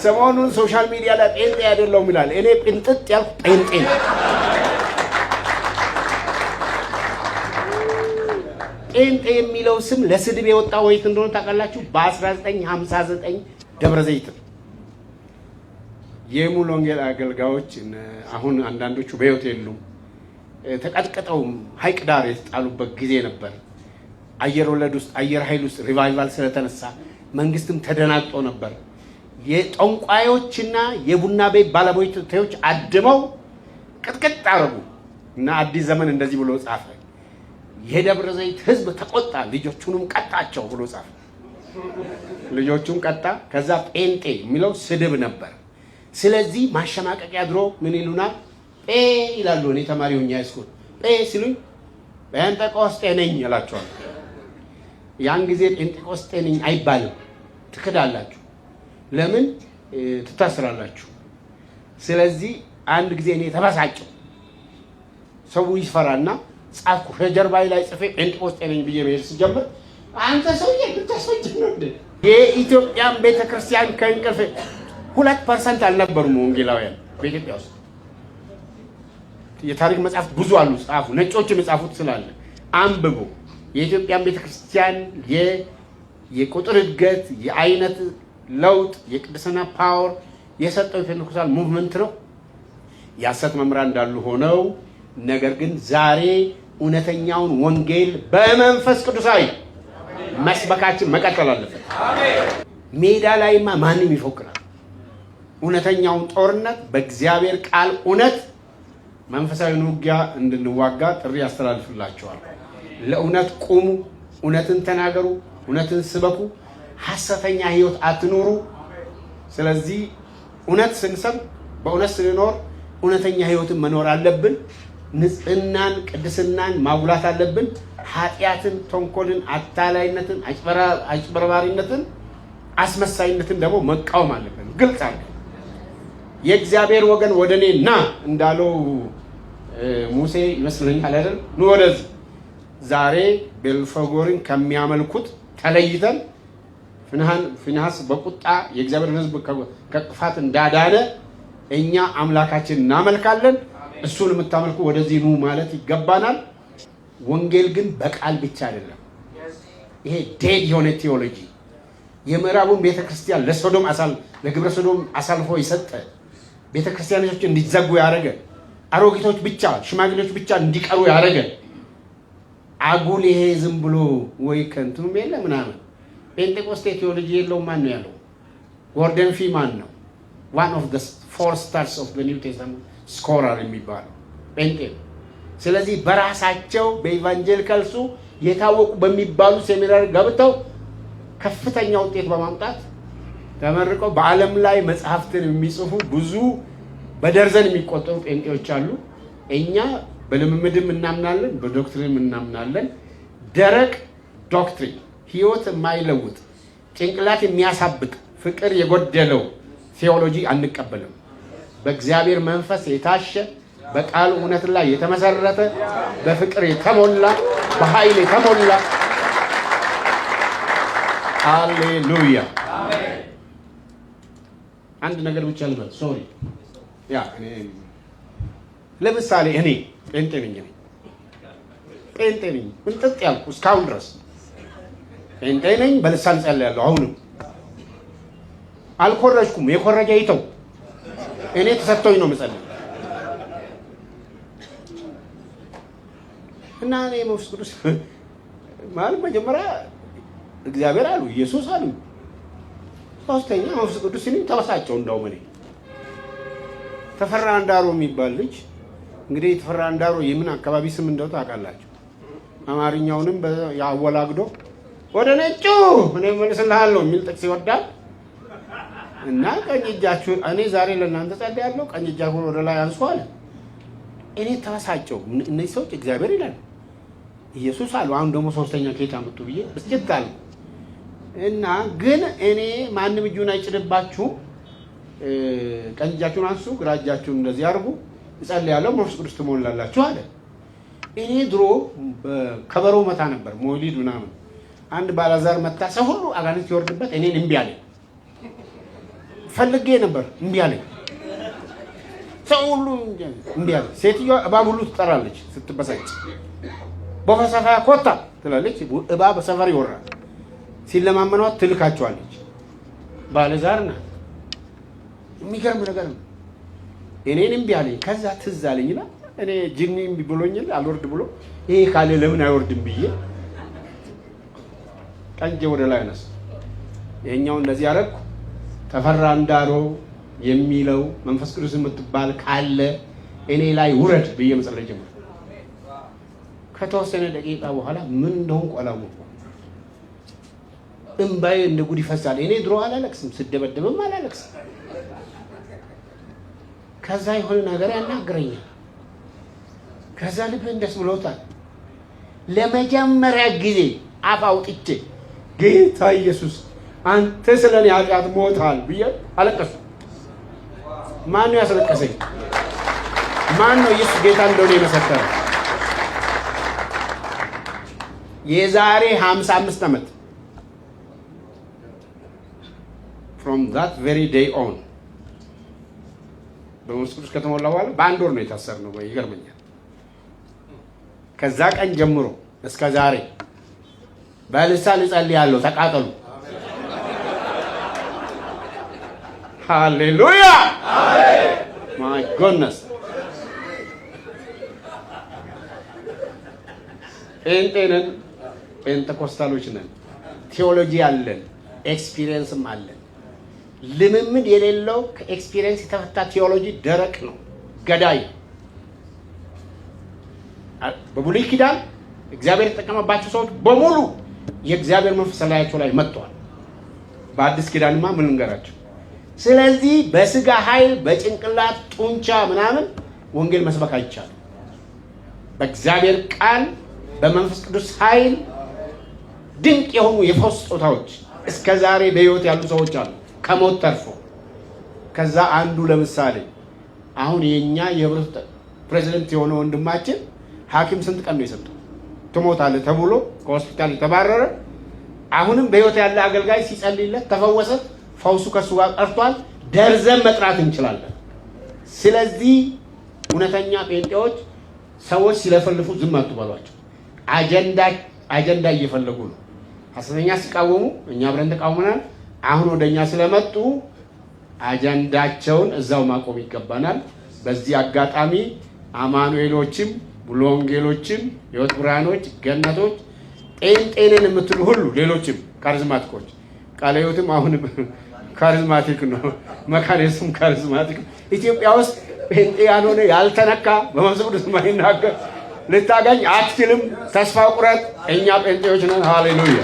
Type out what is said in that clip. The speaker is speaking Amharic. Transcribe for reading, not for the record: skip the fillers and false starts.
ሰሞኑን ሶሻል ሚዲያ ላይ ጴንጤ አይደለሁም ይላል። እኔ ጴንጥጥ ያልኩ ጴንጤ ነው። ጴንጤ የሚለው ስም ለስድብ የወጣው ወይት እንደሆነ ታውቃላችሁ? በ1959 ደብረ ዘይት የሙሉ ወንጌል አገልጋዮች አሁን አንዳንዶቹ በሕይወት የሉም ተቀጥቅጠው ሐይቅ ዳር የተጣሉበት ጊዜ ነበር። አየር ወለድ ውስጥ አየር ኃይል ውስጥ ሪቫይቫል ስለተነሳ መንግስትም ተደናግጦ ነበር። የጠንቋዮችና የቡና ቤት ባለቤቶች አድመው ቅጥቅጥ አረጉ እና አዲስ ዘመን እንደዚህ ብሎ ጻፈ። የደብረ ዘይት ህዝብ ተቆጣ፣ ልጆቹንም ቀጣቸው ብሎ ጻፈ። ልጆቹን ቀጣ። ከዛ ጴንጤ የሚለው ስድብ ነበር። ስለዚህ ማሸማቀቂያ ድሮ ምን ይሉናል? ጴ ይላሉ። እኔ ተማሪ ሆኜ ሃይስኩል ጴ ሲሉኝ ጴንጤቆስጤ ነኝ እላቸዋለሁ። ያን ጊዜ ጴንጤቆስጤ ነኝ አይባልም፣ ትክዳላችሁ። ለምን ትታስራላችሁ? ስለዚህ አንድ ጊዜ እኔ ተበሳጨው። ሰው ይፈራና ጻፍኩ። ከጀርባዬ ላይ ጽፌ ጴንጤቆስጤ ነኝ ብዬ መሄድ ስጀምር አንተ ሰውዬ ብታስፈጅ ነው እንዴ? የኢትዮጵያን ቤተክርስቲያን ከእንቅልፍ 2% አልነበሩም ወንጌላውያን በኢትዮጵያ ውስጥ። የታሪክ መጽሐፍት ብዙ አሉ፣ ጻፉ። ነጮችም የጻፉት ስላለ አንብቡ። የኢትዮጵያን ቤተክርስቲያን የቁጥር እድገት፣ የአይነት ለውጥ፣ የቅድስና ፓወር የሰጠው የፔንቴኮስታል ሙቭመንት ነው። የሐሰት መምህራን እንዳሉ ሆነው ነገር ግን ዛሬ እውነተኛውን ወንጌል በመንፈስ ቅዱሳዊ መስበካችን መቀጠል አለበት። ሜዳ ላይማ ማንም ይፎክራል። እውነተኛውን ጦርነት በእግዚአብሔር ቃል እውነት መንፈሳዊ ውጊያ እንድንዋጋ ጥሪ ያስተላልፍላችኋል። ለእውነት ቁሙ፣ እውነትን ተናገሩ፣ እውነትን ስበኩ፣ ሐሰተኛ ህይወት አትኑሩ። ስለዚህ እውነት ስንሰብክ በእውነት ስንኖር እውነተኛ ህይወትን መኖር አለብን። ንጽህናን፣ ቅድስናን ማጉላት አለብን። ኃጢአትን፣ ተንኮልን፣ አታላይነትን፣ አጭበርባሪነትን፣ አስመሳይነትን ደግሞ መቃወም አለብን። ግልጽ አለ። የእግዚአብሔር ወገን ወደ እኔ ና እንዳለው ሙሴ ይመስለኛል አይደል? ኑ ወደዚህ። ዛሬ ቤልፌጎርን ከሚያመልኩት ተለይተን ፊንሐስ በቁጣ የእግዚአብሔር ህዝብ ከጥፋት እንዳዳነ እኛ አምላካችን እናመልካለን። እሱን የምታመልኩ ወደዚህ ኑ ማለት ይገባናል። ወንጌል ግን በቃል ብቻ አይደለም። ይሄ ዴድ የሆነ ቴዎሎጂ የምዕራቡን ቤተክርስቲያን ለግብረ ሶዶም አሳልፎ የሰጠ ቤተክርስቲያኖች እንዲዘጉ ያደረገ፣ አሮጊቶች ብቻ ሽማግሌዎች ብቻ እንዲቀሩ ያደረገ አጉል ይሄ ዝም ብሎ ወይ ከንቱም የለ ምናምን ፔንቴኮስቴ ቴዎሎጂ የለው። ማን ነው ያለው? ጎርደን ፊ ማን ነው? one of the 4 stars of the New Testament scholar የሚባለው ጴንጤ። ስለዚህ በራሳቸው በኢቫንጀሊካልሱ የታወቁ በሚባሉ ሴሚናሪ ገብተው ከፍተኛ ውጤት በማምጣት ተመርቀው በዓለም ላይ መጽሐፍትን የሚጽፉ ብዙ በደርዘን የሚቆጠሩ ጴንጤዎች አሉ። እኛ በልምምድም እናምናለን፣ በዶክትሪንም እናምናለን። ደረቅ ዶክትሪን ህይወት የማይለውጥ ጭንቅላት የሚያሳብጥ ፍቅር የጎደለው ቴዎሎጂ አንቀበልም። በእግዚአብሔር መንፈስ የታሸ በቃሉ እውነት ላይ የተመሰረተ በፍቅር የተሞላ በኃይል የተሞላ ሃሌሉያ። አንድ ነገር ብቻ ልበል። ሶሪ ለምሳሌ እኔ ጴንጤ ነኝ እንጥጥ ያልኩ እስካሁን ድረስ ጴንጤ ነኝ። በልሳን ጸልያለሁ። አሁንም አልኮረጅኩም። የኮረጀ ይተው። እኔ ተሰጥቶኝ ነው የምጸልየው እና እኔ መንፈስ ቅዱስ ማለት መጀመሪያ እግዚአብሔር አሉ፣ ኢየሱስ አሉ፣ ሶስተኛ መንፈስ ቅዱስ ሲል ተበሳጨው። እንደው እኔ ተፈራ አንዳሮ የሚባል ልጅ እንግዲህ ተፈራ አንዳሮ የምን አካባቢ ስም እንደው ታውቃላችሁ? አማርኛውንም ያወላግዶ ወደ ነጩ እኔ መልስልሃለሁ የሚል ጥቅስ ይወዳል እና ቀኝ እጃችሁ እኔ ዛሬ ለእናንተ ጸልያለሁ፣ ቀኝ እጃችሁን ወደ ላይ አንሱ አለ። እኔ ተበሳጨው። እነዚህ ሰዎች እግዚአብሔር ይላል ኢየሱስ አሉ፣ አሁን ደግሞ ሶስተኛ ከየት አመጡ ብዬ ብስጭት አለ እና ግን እኔ ማንም እጁን አይጭድባችሁ፣ ቀኝ እጃችሁን አንሱ፣ ግራ እጃችሁን እንደዚህ አድርጉ፣ እጸልያለሁ፣ መንፈስ ቅዱስ ትሞላላችሁ አለ። እኔ ድሮ ከበሮ መታ ነበር ሞሊድ ምናምን። አንድ ባላዛር መታ፣ ሰው ሁሉ አጋንንት ይወርድበት፣ እኔን እምቢ አለኝ። ፈልጌ ነበር እምቢ አለኝ። ሰው ሁሉ እምቢ አለኝ። ሴትዮዋ እባብ ሁሉ ትጠራለች ስትበሳጭ። በፈሰፋ ኮታ ትላለች። እባብ ሰፈር ይወራል። ሲለማመኗት ትልካቸዋለች። ባለዛር ናት። የሚገርም ነገር ነው። እኔን እምቢ አለኝ። ከዛ ትዝ አለኝና እኔ ጅኒ እምቢ ብሎኛል አልወርድ ብሎ ይሄ ካለ ለምን አይወርድም ብዬ ቀንጄ ወደ ላይ አነሳ። ይሄኛው እንደዚህ አደረኩ። ተፈራ እንዳሮ የሚለው መንፈስ ቅዱስ የምትባል ካለ እኔ ላይ ውረድ ብዬ መጸለይ ጀመርኩ። ከተወሰነ ደቂቃ በኋላ ምን እንደሆንኩ አላወቅኩም። እምባዬ እንደ ጉድ ይፈሳል። እኔ ድሮ አላለቅስም፣ ስደበደብም አላለቅስም። ከዛ የሆነ ነገር ያናግረኛል። ከዛ ልቤን ደስ ብሎታል። ለመጀመሪያ ጊዜ አፍ አውጥቼ ጌታ ኢየሱስ አንተ ስለኔ ኃጢአት ሞታል ብዬ አለቀሱ። ማን ነው ያስለቀሰኝ? ማን ነው ኢየሱስ ጌታ እንደሆነ የመሰከረ? የዛሬ 55 ዓመት from that very day on በመንፈስ ቅዱስ ከተሞላ በኋላ በአንድ ወር ነው የታሰርነው። ይገርመኛል። ከዛ ቀን ጀምሮ እስከ ዛሬ በልሳን እጸልያለሁ። ተቃጠሉ። ሃሌሉያ ማይ ጎድነስ። ጴንጤንን ጴንጤኮስታሎች ነን። ቴዎሎጂ አለን፣ ኤክስፒሪየንስም አለን። ልምምድ የሌለው ከኤክስፒሪየንስ የተፈታ ቴዎሎጂ ደረቅ ነው፣ ገዳይ። በብሉይ ኪዳን እግዚአብሔር የተጠቀመባቸው ሰዎች በሙሉ የእግዚአብሔር መንፈስ ላያቸው ላይ መጥቷል። በአዲስ ኪዳንማ ምን እንገራቸው? ስለዚህ በስጋ ኃይል በጭንቅላት ጡንቻ ምናምን ወንጌል መስበክ አይቻልም። በእግዚአብሔር ቃል በመንፈስ ቅዱስ ኃይል ድንቅ የሆኑ የፈውስ ስጦታዎች እስከ ዛሬ በሕይወት ያሉ ሰዎች አሉ ከሞት ተርፎ። ከዛ አንዱ ለምሳሌ አሁን የኛ የህብረት ፕሬዚደንት የሆነ ወንድማችን ሐኪም ስንት ቀን ነው የሰጠው? ትሞታለህ ተብሎ ከሆስፒታል የተባረረ አሁንም በሕይወት ያለ አገልጋይ ሲጸልይለት ተፈወሰ። ፈውሱ ከሱ ጋር ቀርቷል። ደርዘን መጥራት እንችላለን። ስለዚህ እውነተኛ ጴንጤዎች ሰዎች ሲለፈልፉ ዝም አትበሏቸው። አጀንዳ እየፈለጉ ነው። ሐሰተኛ ሲቃወሙ እኛ አብረን ተቃውመናል። አሁን ወደኛ ስለመጡ አጀንዳቸውን እዛው ማቆም ይገባናል። በዚህ አጋጣሚ አማኑኤሎችም ሙሉ ወንጌሎችም የሕይወት ብርሃኖች ገነቶች ጴንጤንን የምትሉ ሁሉ ሌሎችም ካሪዝማቲኮች ቃለ ሕይወትም አሁን ካሪዝማቲክ ነው፣ መካኒዝም ካሪዝማቲክ ኢትዮጵያ ውስጥ ጴንጤ ያልሆነ ያልተነካ በመንፈስ ቅዱስ የማይናገር ልታገኝ አትችልም። ተስፋ ቁረጥ። እኛ ጴንጤዎች ነን። ሃሌሉያ